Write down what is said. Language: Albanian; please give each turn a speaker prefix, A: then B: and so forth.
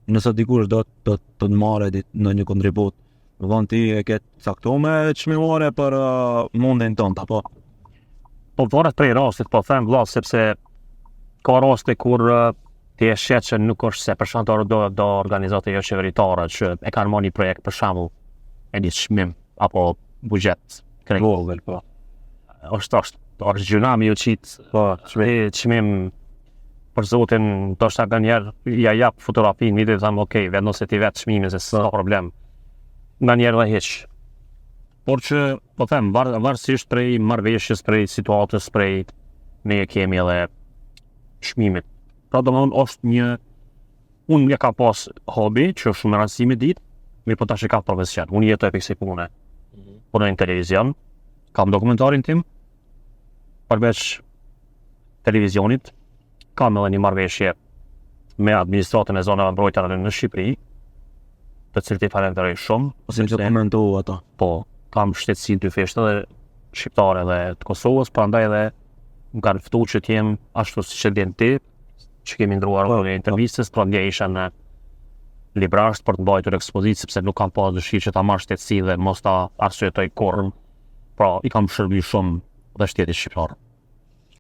A: nëse dikush do të marrë në një kontribut, do thonë ti e ke caktuar çmimore për mundin tënd apo?
B: Po varet prej rastit, po them vëlla, sepse ka raste kur ti e shet që nuk është se për shembull do organizate jo qeveritare që e kanë marrë një projekt për shembull e një çmim apo buxhet
A: Vogël, po.
B: është gjuna mi u qit çmim për zotin, ndoshta nganjëherë ja jap fotografinë video them okay, vendos se ti vet çmimin se s'ka problem. Nganjëherë dhe hiç. Por që, po them, varësisht prej marrëveshjes, prej situatës, prej ne e kemi edhe çmimit. Pra domethënë është një unë ja ka pas hobi që është shumë rëndësishme ditë, mirë po tash e ka profesion. Unë jetoj për kësaj pune. Punoj në televizion, kam dokumentarin tim, përveç televizionit, kam edhe një marrëveshje me administratën e zonave mbrojtjare në Shqipëri, të cilët i falenderoj shumë.
A: Ose të komentou ato.
B: Po, kam shtetësi dy feshtë edhe shqiptare dhe të Kosovës, prandaj edhe më kanë ftuar që të jem ashtu siç e ndjen ti, që kemi ndruar në intervistës, prandaj isha në Librasht për të mbajtur ekspozitë sepse nuk kam pas dëshirë që ta marr shtetësi dhe mos ta arsyetoj kurrë. Pra, i kam shërbyer shumë dhe shtetit shqiptar.